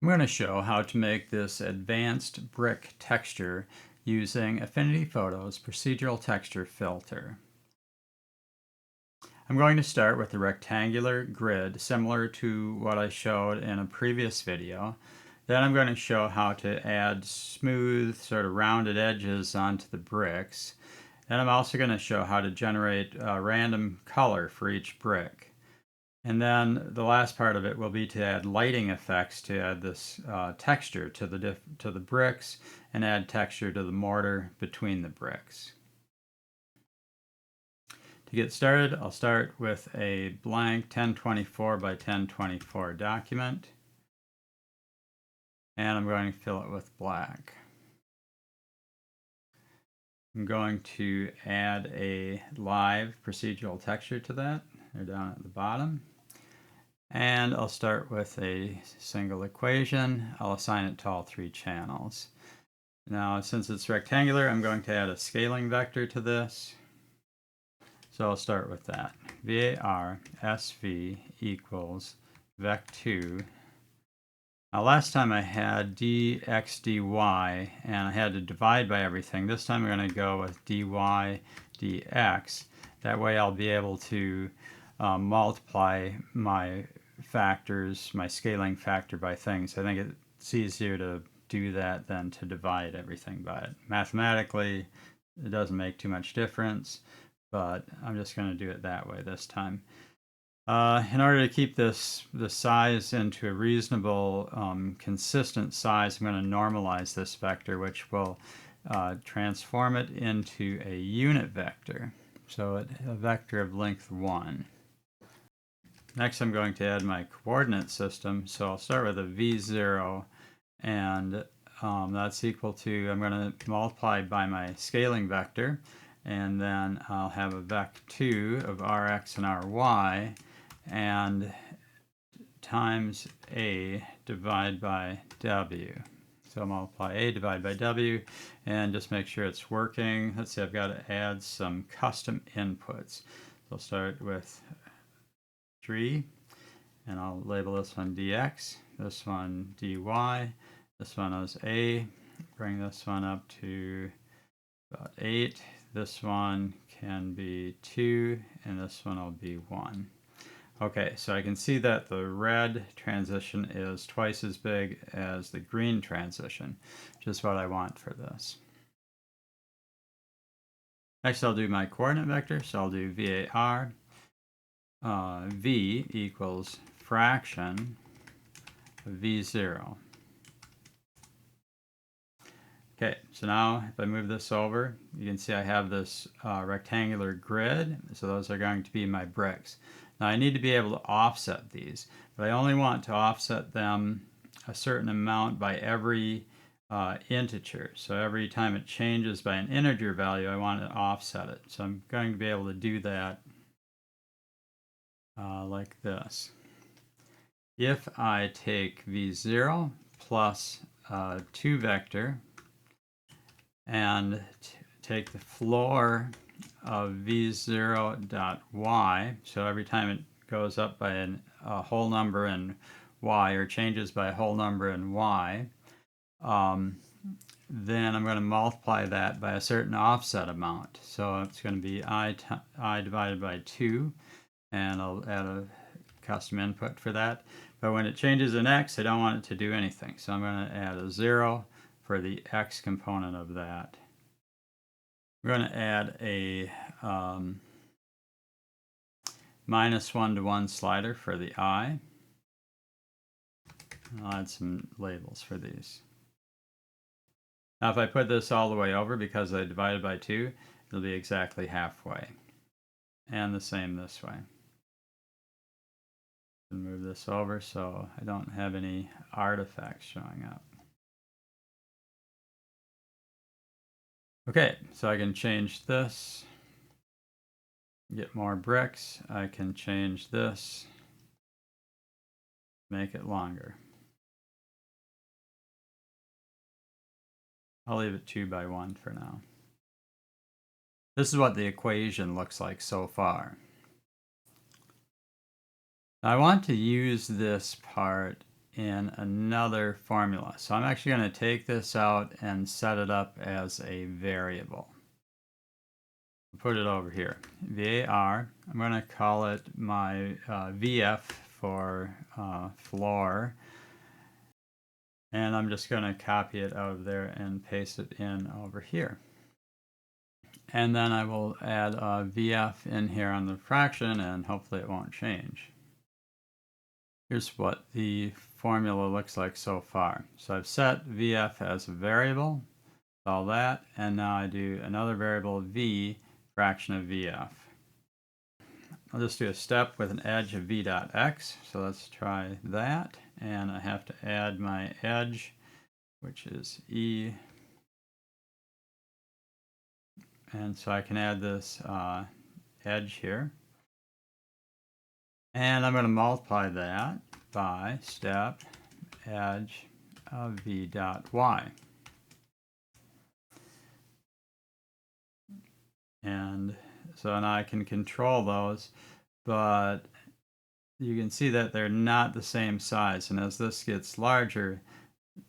I'm going to show how to make this advanced brick texture using Affinity Photo's Procedural Texture Filter. I'm going to start with a rectangular grid similar to what I showed in a previous video. Then I'm going to show how to add smooth, sort of rounded edges onto the bricks. And I'm also going to show how to generate a random color for each brick. And then the last part of it will be to add lighting effects to add this texture to the bricks and add texture to the mortar between the bricks. To get started, I'll start with a blank 1024 by 1024 document, and I'm going to fill it with black. I'm going to add a live procedural texture to that. They're down at the bottom. And I'll start with a single equation. I'll assign it to all three channels. Now, since it's rectangular, I'm going to add a scaling vector to this. So I'll start with that. var sv equals vec2. Now, last time I had dx dy, and I had to divide by everything. This time I'm going to go with dy dx. That way I'll be able to multiply my factors, my scaling factor by things. I think it's easier to do that than to divide everything by it. Mathematically, it doesn't make too much difference, but I'm just going to do it that way this time. In order to keep the size into a reasonable, consistent size, I'm going to normalize this vector, which will transform it into a unit vector. So a vector of length 1. Next, I'm going to add my coordinate system. So I'll start with a v0, and that's equal to, I'm going to multiply by my scaling vector, and then I'll have a vec2 of rx and ry, and times a divided by w. So multiply a divided by w, and just make sure it's working. Let's see, I've got to add some custom inputs. So I'll start with 3, and I'll label this one dx, this one dy, this one is a, bring this one up to about 8, this one can be 2, and this one will be 1. Okay, so I can see that the red transition is twice as big as the green transition, which is what I want for this. Next, I'll do my coordinate vector, so I'll do var v equals fraction of v0. Okay, so now if I move this over, you can see I have this rectangular grid, so those are going to be my bricks. Now I need to be able to offset these, but I only want to offset them a certain amount by every integer. So every time it changes by an integer value, I want to offset it. So I'm going to be able to do that like this. If I take v0 plus 2 vector and take the floor of v0 dot y, so every time it goes up by a whole number in y or changes by a whole number in y, then I'm going to multiply that by a certain offset amount. So it's going to be I divided by 2, and I'll add a custom input for that. But when it changes in x, I don't want it to do anything. So I'm going to add a 0 for the x component of that. We're going to add a -1 to 1 slider for the I. I'll add some labels for these. Now if I put this all the way over, because I divided by 2, it'll be exactly halfway. And the same this way. Move this over so I don't have any artifacts showing up. Okay, so I can change this, get more bricks. I can change this, make it longer. I'll leave it 2 by 1 for now. This is what the equation looks like so far. I want to use this part in another formula. So I'm actually going to take this out and set it up as a variable. Put it over here, var. I'm going to call it my vf for floor, and I'm just going to copy it out of there and paste it in over here. And then I will add a vf in here on the fraction, and hopefully it won't change. Here's what the formula looks like so far. So I've set vf as a variable, all that, and now I do another variable v, fraction of vf. I'll just do a step with an edge of v.x, so let's try that. And I have to add my edge, which is e. And so I can add this edge here. And I'm going to multiply that by step edge of v.y. And so now I can control those, but you can see that they're not the same size. And as this gets larger,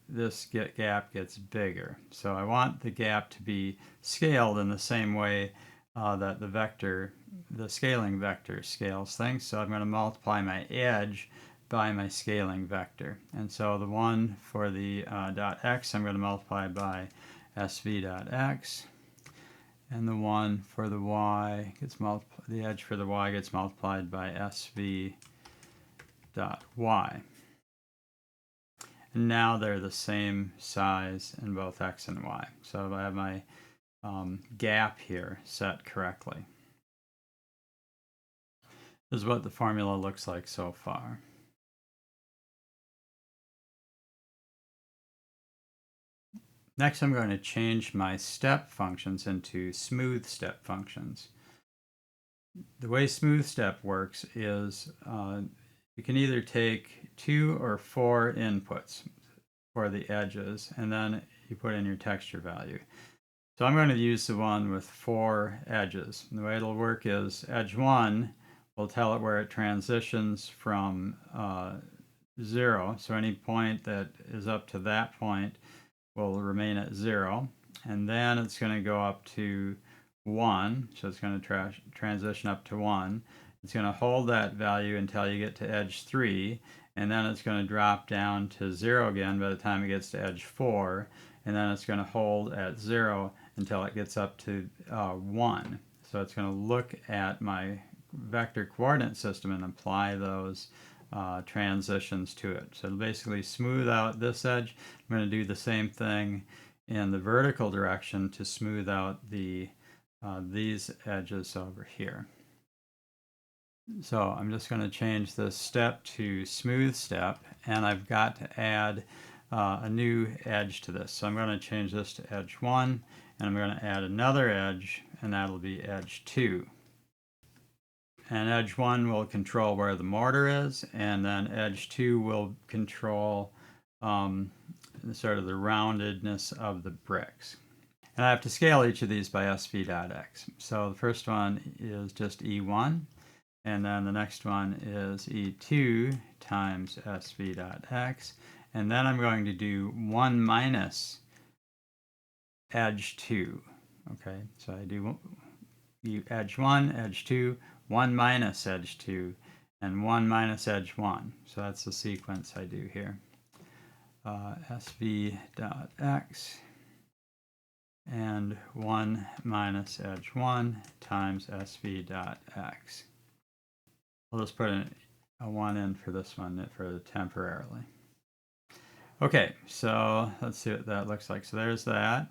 this gap gets bigger. So I want the gap to be scaled in the same way that the scaling vector scales things. So I'm going to multiply my edge by my scaling vector. And so the one for the .x I'm going to multiply by sv.x. And the one for the y gets multiplied, the edge for the y gets multiplied by sv.y. And now they're the same size in both x and y. So I have my gap here set correctly. This is what the formula looks like so far. Next, I'm going to change my step functions into smooth step functions. The way smooth step works is you can either take 2 or 4 inputs for the edges, and then you put in your texture value. So I'm going to use the one with 4 edges. And the way it'll work is edge 1 will tell it where it transitions from 0. So any point that is up to that point will remain at 0. And then it's going to go up to 1. So it's going to transition up to 1. It's going to hold that value until you get to edge 3. And then it's going to drop down to 0 again by the time it gets to edge 4. And then it's going to hold at 0 until it gets up to 1. So it's going to look at my vector coordinate system and apply those transitions to it. So it'll basically smooth out this edge. I'm going to do the same thing in the vertical direction to smooth out the these edges over here. So I'm just going to change this step to smooth step, and I've got to add a new edge to this. So I'm going to change this to edge 1, and I'm going to add another edge, and that'll be edge 2. And edge 1 will control where the mortar is, and then edge 2 will control sort of the roundedness of the bricks. And I have to scale each of these by sv.x. So the first one is just E1, and then the next one is E2 times sv.x. And then I'm going to do 1 minus edge 2. Okay, so I do edge 1, edge 2, 1 minus edge 2, and 1 minus edge 1. So that's the sequence I do here. sv.x and 1 minus edge 1 times sv.x. I'll just put a 1 in for this one for temporarily. Okay, so let's see what that looks like. So there's that.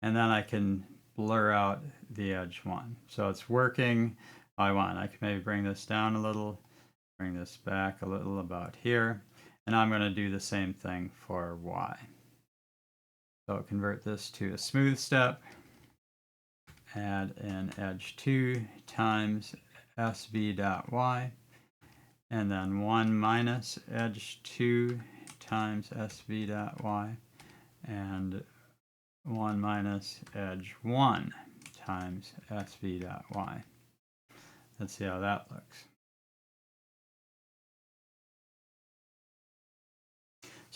And then I can blur out the edge 1. So it's working how I want. I can maybe bring this down a little, bring this back a little about here. And I'm going to do the same thing for y. So convert this to a smooth step. Add an edge 2 times sv.y. And then 1 minus edge 2 times sv.y. And 1 minus edge 1 times sv.y. Let's see how that looks.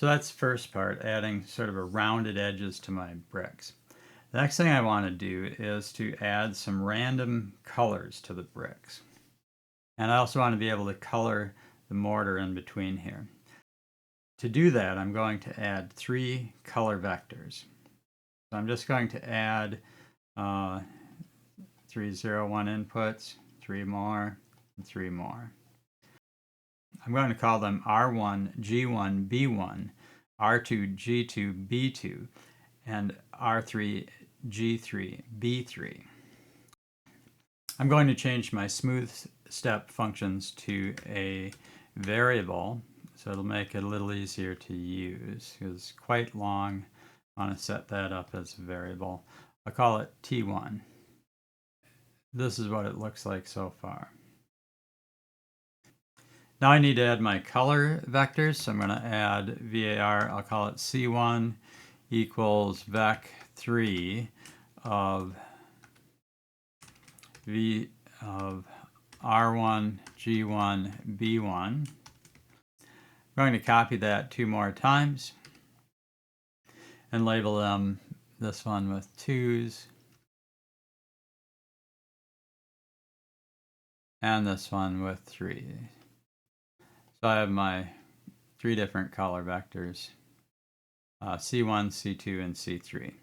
So that's the first part, adding sort of a rounded edges to my bricks. The next thing I want to do is to add some random colors to the bricks. And I also want to be able to color the mortar in between here. To do that, I'm going to add 3 color vectors. So I'm just going to add 3, 0, 1 inputs, 3 more, and 3 more. I'm going to call them R1, G1, B1, R2, G2, B2, and R3, G3, B3. I'm going to change my smooth step functions to a variable, so it'll make it a little easier to use. It's quite long. I want to set that up as a variable. I'll call it T1. This is what it looks like so far. Now I need to add my color vectors, so I'm going to add var. I'll call it C1 equals vec3 of V of R1, G1, B1. I'm going to copy that 2 more times and label them, this one with 2s and this one with 3s. So I have my 3 different color vectors, C1, C2, and C3.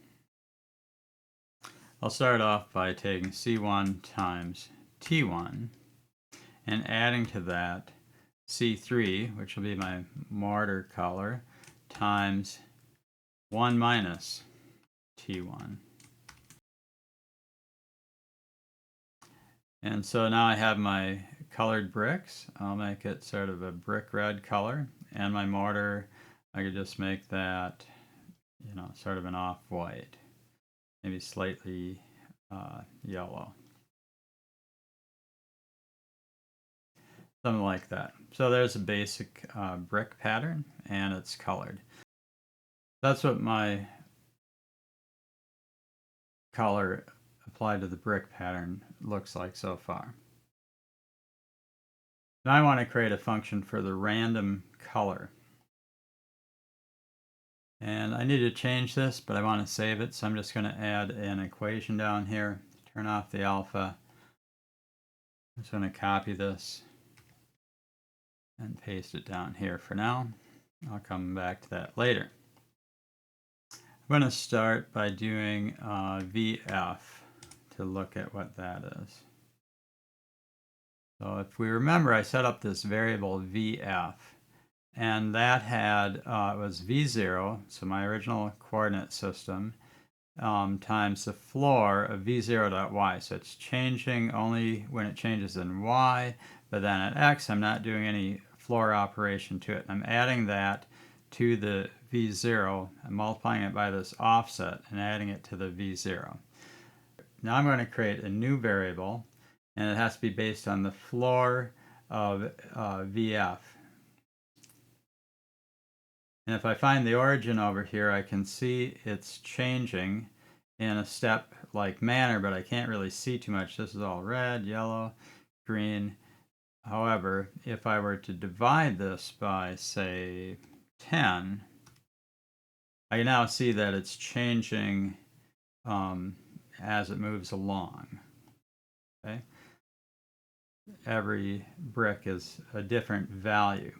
I'll start off by taking C1 times T1 and adding to that C3, which will be my mortar color, times 1 minus T1. And so now I have my colored bricks. I'll make it sort of a brick red color, and my mortar, I could just make that, you know, sort of an off-white, maybe slightly yellow. Something like that. So there's a basic brick pattern, and it's colored. That's what my color applied to the brick pattern looks like so far. Now I want to create a function for the random color. And I need to change this, but I want to save it, so I'm just going to add an equation down here. Turn off the alpha. I'm just going to copy this and paste it down here for now. I'll come back to that later. I'm going to start by doing VF to look at what that is. So if we remember, I set up this variable VF, and that had, it was V0, so my original coordinate system, times the floor of V0.y. So it's changing only when it changes in Y, but then at X, I'm not doing any floor operation to it. I'm adding that to the V0, I'm multiplying it by this offset and adding it to the V0. Now I'm going to create a new variable, and it has to be based on the floor of VF. And if I find the origin over here, I can see it's changing in a step-like manner, but I can't really see too much. This is all red, yellow, green. However, if I were to divide this by, say, 10, I can now see that it's changing as it moves along. Okay? Every brick is a different value.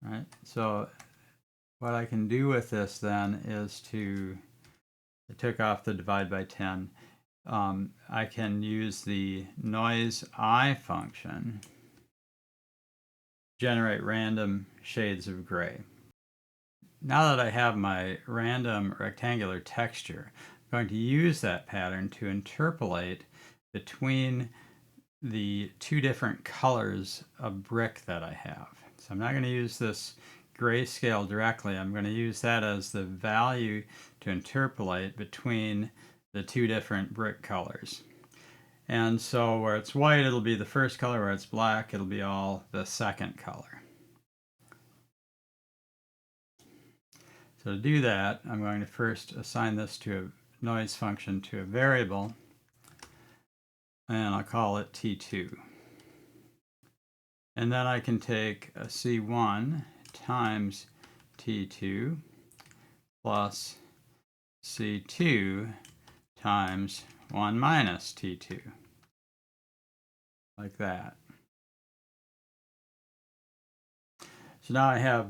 Right? So what I can do with this then is I took off the divide by 10. I can use the noisei function, generate random shades of gray. Now that I have my random rectangular texture, I'm going to use that pattern to interpolate between the 2 different colors of brick that I have. So I'm not going to use this grayscale directly. I'm going to use that as the value to interpolate between the 2 different brick colors. And so where it's white, it'll be the first color. Where it's black, it'll be all the second color. So to do that, I'm going to first assign this to a noise function to a variable, and I'll call it T2. And then I can take a C1 times T2 plus C2 times 1 minus T2, like that. So now I have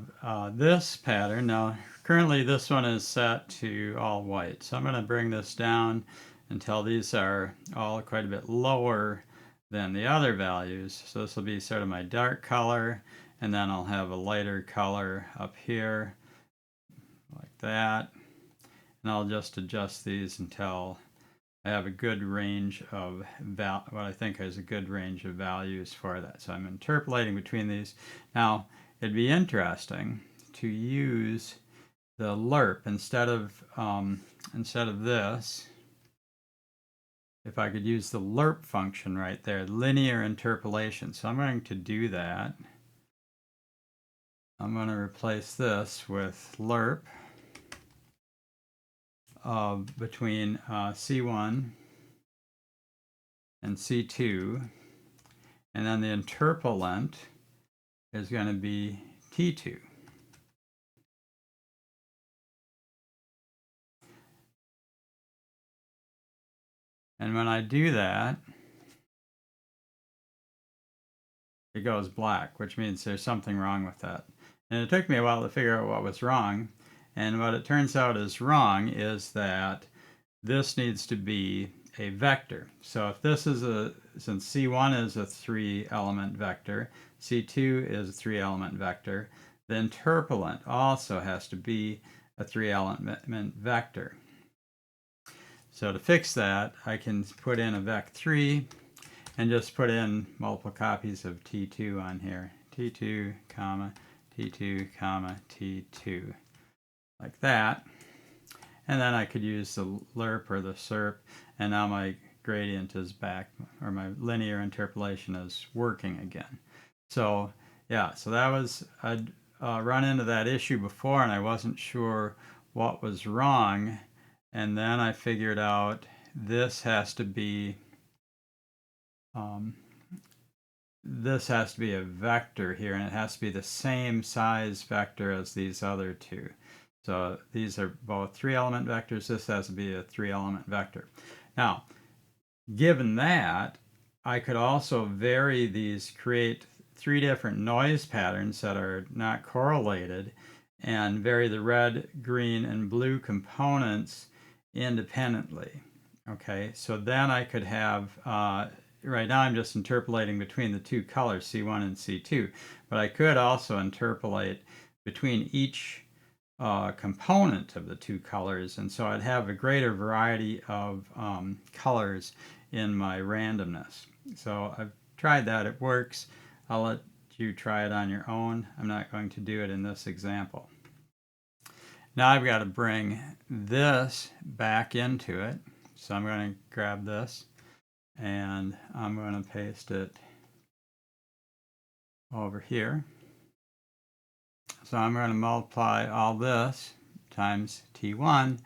this pattern. Now currently this one is set to all white, so I'm going to bring this down until these are all quite a bit lower than the other values. So this will be sort of my dark color, and then I'll have a lighter color up here like that, and I'll just adjust these until I have a good range of what I think is a good range of values for that. So I'm interpolating between these. Now it'd be interesting to use the lerp instead of this. If I could use the lerp function right there, linear interpolation. So I'm going to do that. I'm going to replace this with lerp between C1 and C2, and then the interpolant is going to be T2. And when I do that, it goes black, which means there's something wrong with that. And it took me a while to figure out what was wrong. And what it turns out is wrong is that this needs to be a vector. So if this is since C1 is a 3-element vector, C2 is a 3-element vector, the interpolant also has to be a 3-element vector. So to fix that, I can put in a vec3 and just put in multiple copies of T2 on here. T2, comma, T2, comma, T2. Like that. And then I could use the lerp or the serp, and now my gradient is back, or my linear interpolation is working again. So yeah, so that was, I'd run into that issue before and I wasn't sure what was wrong, and then I figured out this has to be a vector here, and it has to be the same size vector as these other two. So these are both 3-element vectors. This has to be a 3-element vector. Now, given that, I could also vary these, create 3 different noise patterns that are not correlated, and vary the red, green, and blue components independently. Okay, so then I could have, right now I'm just interpolating between the two colors, C1 and C2, but I could also interpolate between each component of the two colors, and so I'd have a greater variety of colors in my randomness. So I've tried that, it works. I'll let you try it on your own. I'm not going to do it in this example. Now I've got to bring this back into it. So I'm going to grab this and I'm going to paste it over here. So I'm going to multiply all this times T1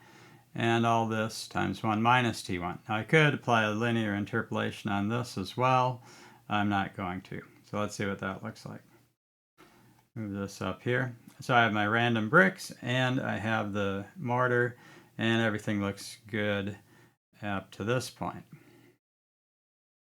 and all this times 1 minus T1. Now I could apply a linear interpolation on this as well. I'm not going to. So let's see what that looks like. Move this up here. So I have my random bricks and I have the mortar, and everything looks good up to this point.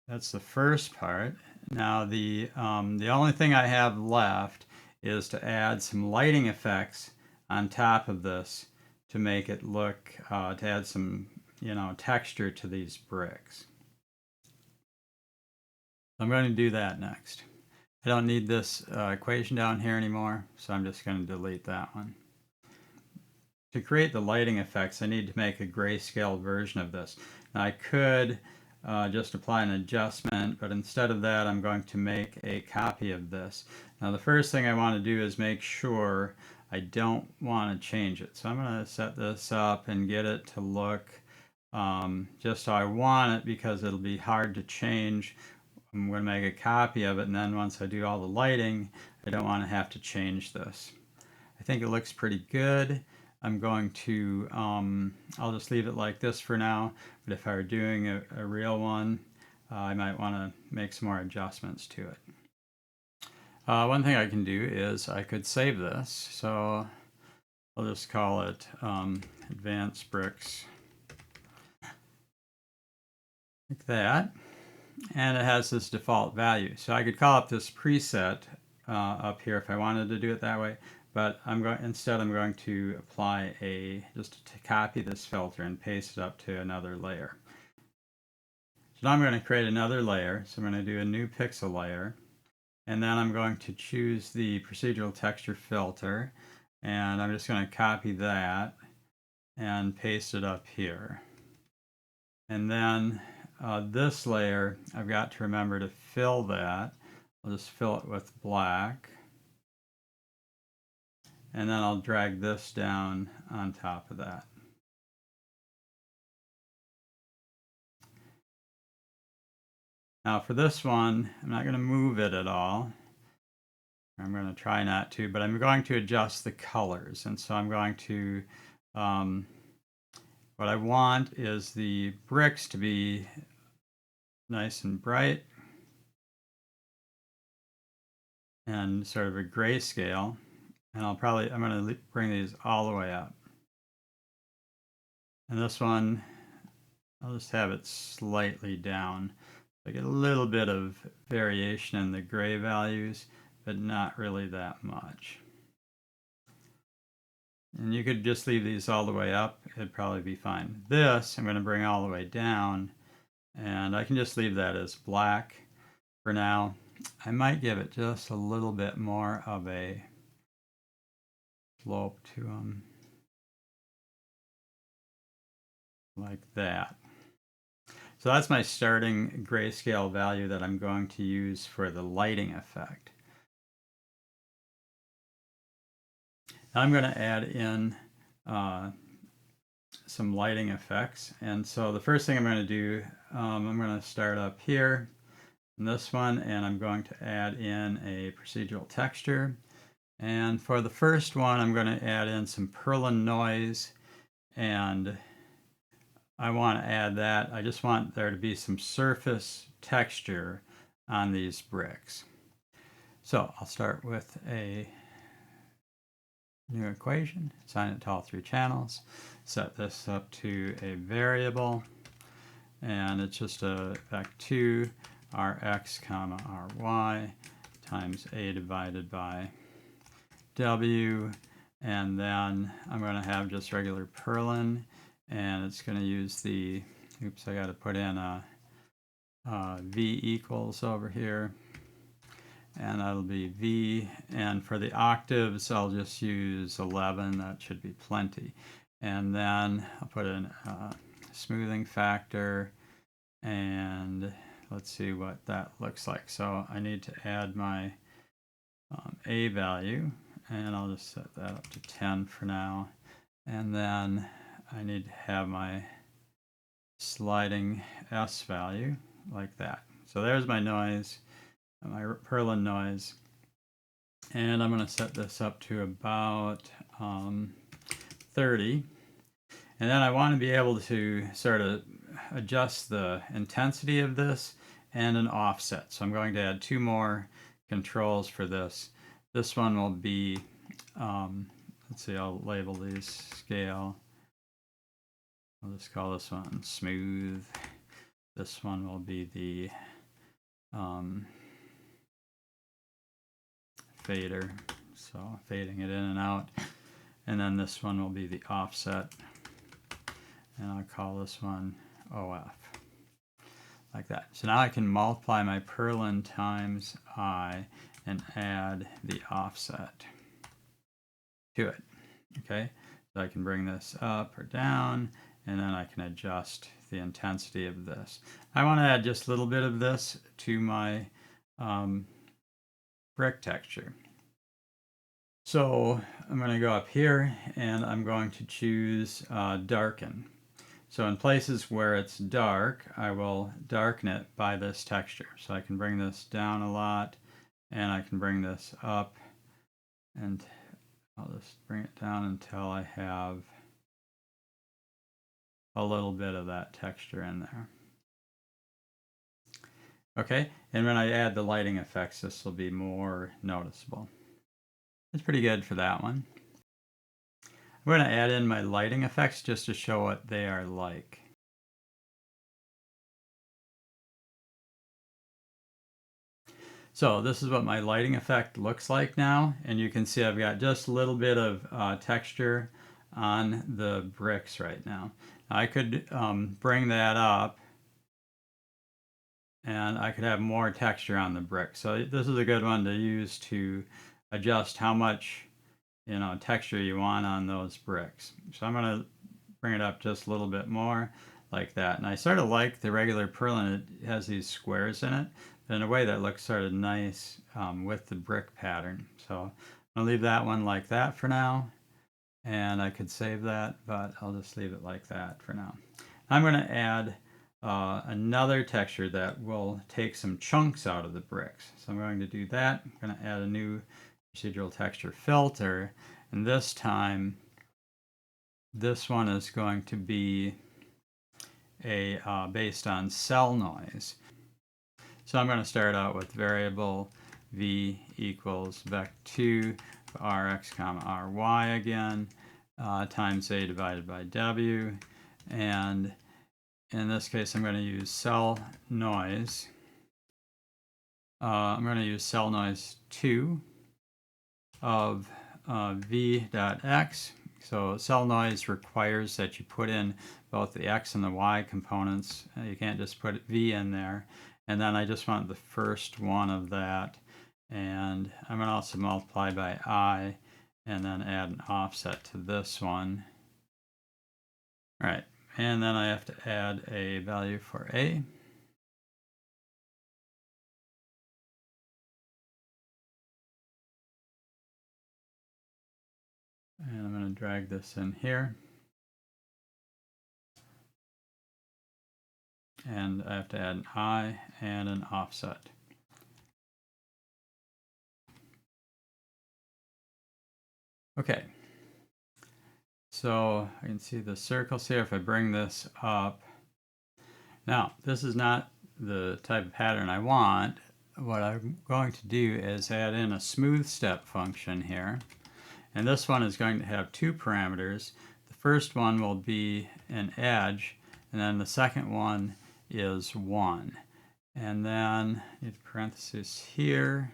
That's the first part. Now the only thing I have left is to add some lighting effects on top of this to make it look, to add some, texture to these bricks. I'm going to do that next. I don't need this equation down here anymore, so I'm just going to delete that one. To create the lighting effects, I need to make a grayscale version of this. Now I could just apply an adjustment, but instead of that I'm going to make a copy of this. Now the first thing I want to do is make sure I don't want to change it. So I'm going to set this up and get it to look just how I want it, because it'll be hard to change. I'm going to make a copy of it, and then once I do all the lighting, I don't want to have to change this. I think it looks pretty good. I'm going to, I'll just leave it like this for now, but if I were doing a real one, I might want to make some more adjustments to it. One thing I can do is I could save this. So I'll just call it advanced bricks, like that. And it has this default value. So I could call up this preset up here if I wanted to do it that way, but instead I'm going to apply just to copy this filter and paste it up to another layer. So now I'm going to create another layer. So I'm going to do a new pixel layer, and then I'm going to choose the procedural texture filter, and I'm just going to copy that and paste it up here. And then this layer, I've got to remember to fill that. I'll just fill it with black. And then I'll drag this down on top of that. Now for this one, I'm not going to move it at all. I'm going to try not to, but I'm going to adjust the colors. And so I'm going to, what I want is the bricks to be nice and bright and sort of a grayscale. And I'm going to bring these all the way up. And this one, I'll just have it slightly down. I get a little bit of variation in the gray values, but not really that much. And you could just leave these all the way up. It'd probably be fine. This, I'm going to bring all the way down, and I can just leave that as black for now. I might give it just a little bit more of a slope to them, like that. So that's my starting grayscale value that I'm going to use for the lighting effect. Now I'm going to add in some lighting effects. And so the first thing I'm going to do, I'm going to start up here in this one, and I'm going to add in a procedural texture. And for the first one, I'm going to add in some perlin noise, and I want to add that. I just want there to be some surface texture on these bricks. So I'll start with a new equation, assign it to all three channels, set this up to a variable, and it's just a vec2 rx comma ry times a divided by w, and then I'm going to have just regular perlin, and it's going to use the, oops, I got to put in a v equals over here, and that'll be v, and for the octaves I'll just use 11. That should be plenty. And then I'll put in a smoothing factor, and let's see what that looks like. So I need to add my a value, and I'll just set that up to 10 for now. And then I need to have my sliding s value like that. So there's my noise, my perlin noise, and I'm going to set this up to about 30. And then I want to be able to sort of adjust the intensity of this and an offset. So I'm going to add two more controls for this. This one will be, let's see, I'll label these scale. I'll just call this one smooth. This one will be the fader, so fading it in and out. And then this one will be the offset, and I'll call this one OF, like that. So now I can multiply my perlin times I and add the offset to it. Okay, so I can bring this up or down, and then I can adjust the intensity of this. I want to add just a little bit of this to my brick texture. So I'm going to go up here, and I'm going to choose darken. So in places where it's dark, I will darken it by this texture. So I can bring this down a lot, and I can bring this up, and I'll just bring it down until I have a little bit of that texture in there. Okay, and when I add the lighting effects, this will be more noticeable. It's pretty good for that one. going to add in my lighting effects just to show what they are like. So this is what my lighting effect looks like now, and you can see I've got just a little bit of texture on the bricks right now. I could bring that up, and I could have more texture on the brick. So this is a good one to use to adjust how much texture you want on those bricks. So I'm going to bring it up just a little bit more like that. And I sort of like the regular perlin. It has these squares in it. In a way that looks sort of nice with the brick pattern. So I'll leave that one like that for now. And I could save that, but I'll just leave it like that for now. I'm going to add another texture that will take some chunks out of the bricks. So I'm going to do that. I'm going to add a new procedural texture filter. And this time, this one is going to be based on cell noise. So I'm going to start out with variable v equals vec2 rx comma ry again times a divided by w, and in this case I'm going to use cell noise. I'm going to use cell noise 2 of v.x. So cell noise requires that you put in both the x and the y components. You can't just put v in there. And then I just want the first one of that. And I'm going to also multiply by I and then add an offset to this one. All right. And then I have to add a value for A. And I'm going to drag this in here. And I have to add an I and an offset. Okay. So I can see the circles here. If I bring this up, now this is not the type of pattern I want. What I'm going to do is add in a smoothstep function here. And this one is going to have two parameters. The first one will be an edge, and then the second one is 1. And then need a parenthesis here.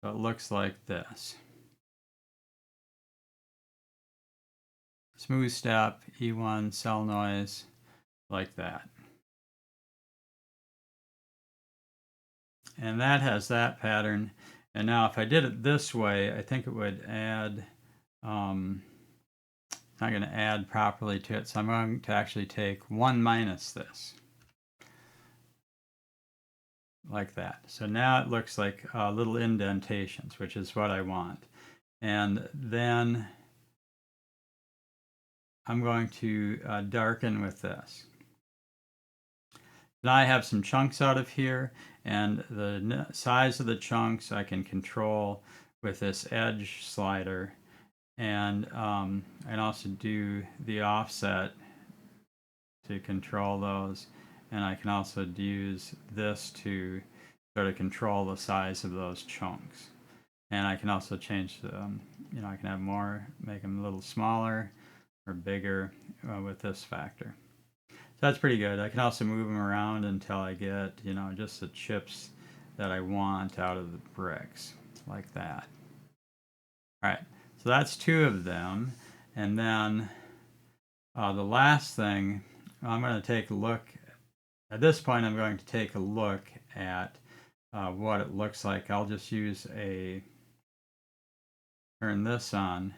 So it looks like this. Smooth step, E1, cell noise, like that. And that has that pattern. And now if I did it this way, I think it would add, it's not going to add properly to it. So I'm going to actually take 1 minus this. Like that. So now it looks like little indentations, which is what I want. And then I'm going to darken with this. Now I have some chunks out of here, and the size of the chunks I can control with this edge slider. And I can also do the offset to control those. And I can also use this to sort of control the size of those chunks. And I can also change the, I can have more, make them a little smaller or bigger with this factor. So that's pretty good. I can also move them around until I get, just the chips that I want out of the bricks, like that. All right, so that's 2 of them. And then the last thing, I'm going to take a look. At this point, I'm going to take a look at what it looks like. I'll just turn this on.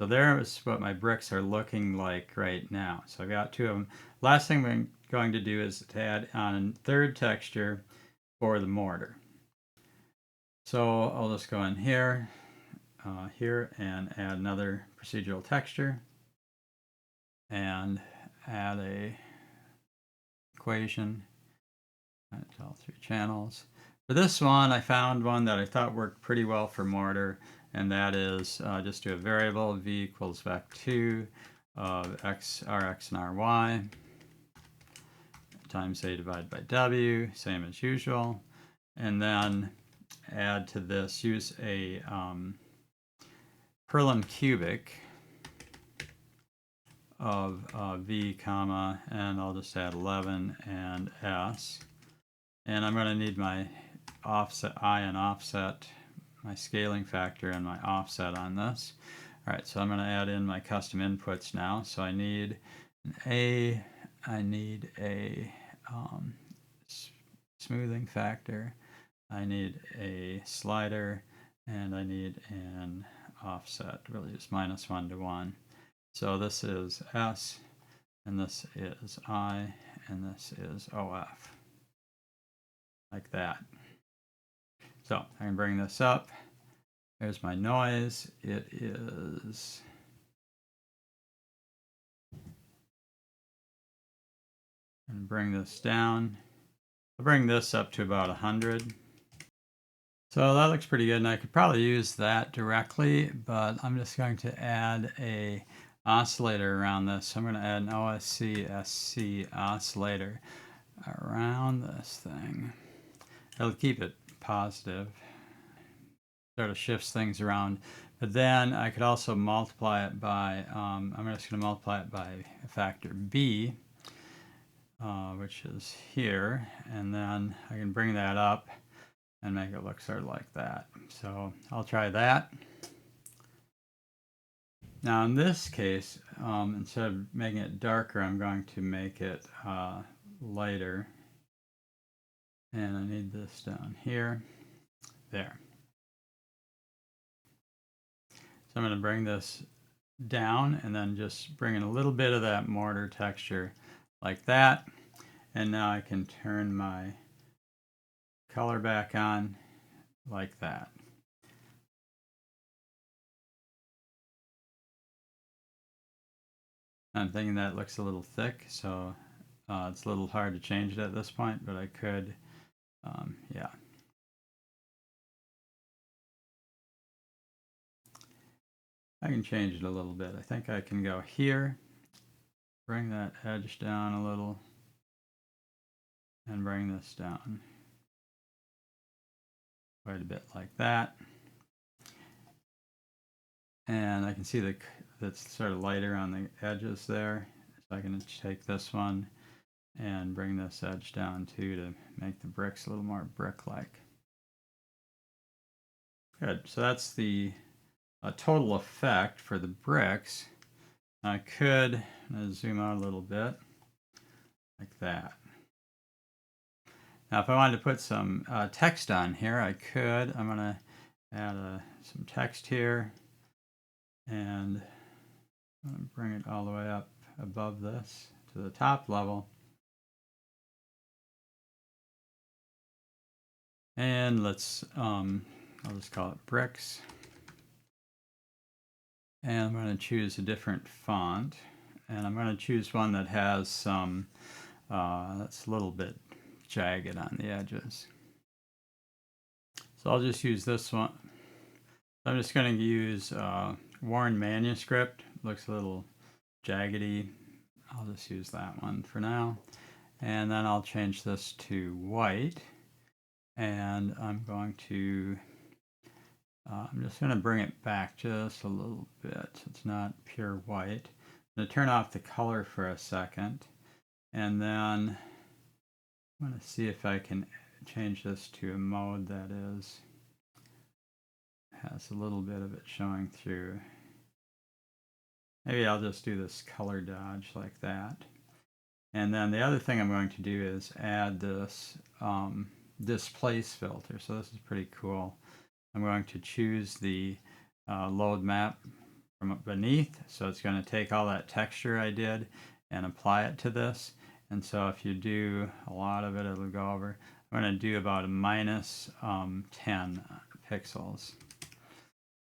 So there's what my bricks are looking like right now. So I've got 2 of them. Last thing we're going to do is to add on a third texture for the mortar. So I'll just go in here, and add another procedural texture and add a equation to all 3 channels. For this one, I found one that I thought worked pretty well for mortar, and that is just do a variable v equals vec2 of x, rx, and ry times a divided by w, same as usual, and then add to this, use a perlincubic, of V, comma, and I'll just add 11 and S. And I'm going to need my offset, I and offset, my scaling factor and my offset on this. All right, so I'm going to add in my custom inputs now. So I need an A, I need a smoothing factor, I need a slider, and I need an offset, really just -1 to 1. So this is S, and this is I, and this is OF, like that. So I can bring this up. There's my noise. It is and bring this down. I'll bring this up to about 100. So that looks pretty good, and I could probably use that directly, but I'm just going to add a oscillator around this. So I'm going to add an oscsc oscillator around this thing. It'll keep it positive, sort of shifts things around. But then I could also multiply it by, I'm just going to multiply it by a factor B, which is here, and then I can bring that up and make it look sort of like that. So I'll try that. Now in this case, instead of making it darker, I'm going to make it lighter. And I need this down here, there. So I'm going to bring this down and then just bring in a little bit of that mortar texture like that. And now I can turn my color back on like that. I'm thinking that looks a little thick, so it's a little hard to change it at this point, but I could, yeah. I can change it a little bit. I think I can go here, bring that edge down a little, and bring this down quite a bit like that. And I can see that that's sort of lighter on the edges there. So I can take this one and bring this edge down too to make the bricks a little more brick-like. Good, so that's the total effect for the bricks. I could zoom out a little bit, like that. Now if I wanted to put some text on here, I could. I'm going to add some text here, and I'm going to bring it all the way up above this to the top level. And let's, I'll just call it bricks. And I'm going to choose a different font. And I'm going to choose one that has some, that's a little bit jagged on the edges. So I'll just use this one. I'm just going to use Worn Manuscript. Looks a little jaggedy. I'll just use that one for now. And then I'll change this to white. And I'm going to, I'm just going to bring it back just a little bit so it's not pure white. I'm going to turn off the color for a second. And then I'm going to see if I can change this to a mode that has a little bit of it showing through. Maybe I'll just do this color dodge like that. And then the other thing I'm going to do is add this displace filter. So this is pretty cool. I'm going to choose the load map from beneath. So it's going to take all that texture I did and apply it to this. And so if you do a lot of it, it'll go over. I'm going to do about a -10 pixels.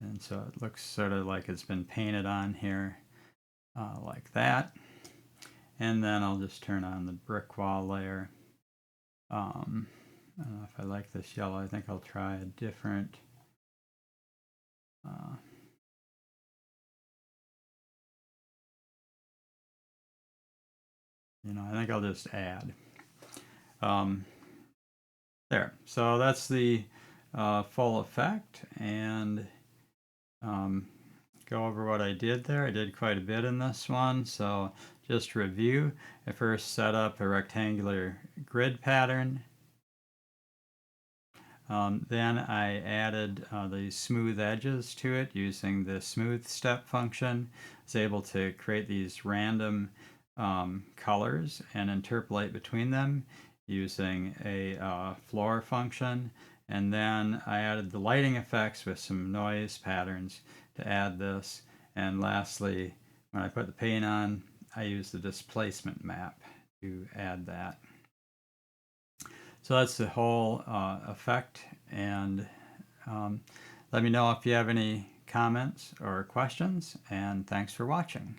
And so it looks sort of like it's been painted on here like that. And then I'll just turn on the brick wall layer. I don't know if I like this yellow. I think I'll try a different. I think I'll just add. There. So that's the full effect, and go over what I did there. I did quite a bit in this one, so just to review, I first set up a rectangular grid pattern. Then I added the smooth edges to it using the smoothstep function. I was able to create these random colors and interpolate between them using a floor function. And then I added the lighting effects with some noise patterns to add this. And lastly, when I put the paint on, I used the displacement map to add that. So that's the whole effect, and let me know if you have any comments or questions, and thanks for watching.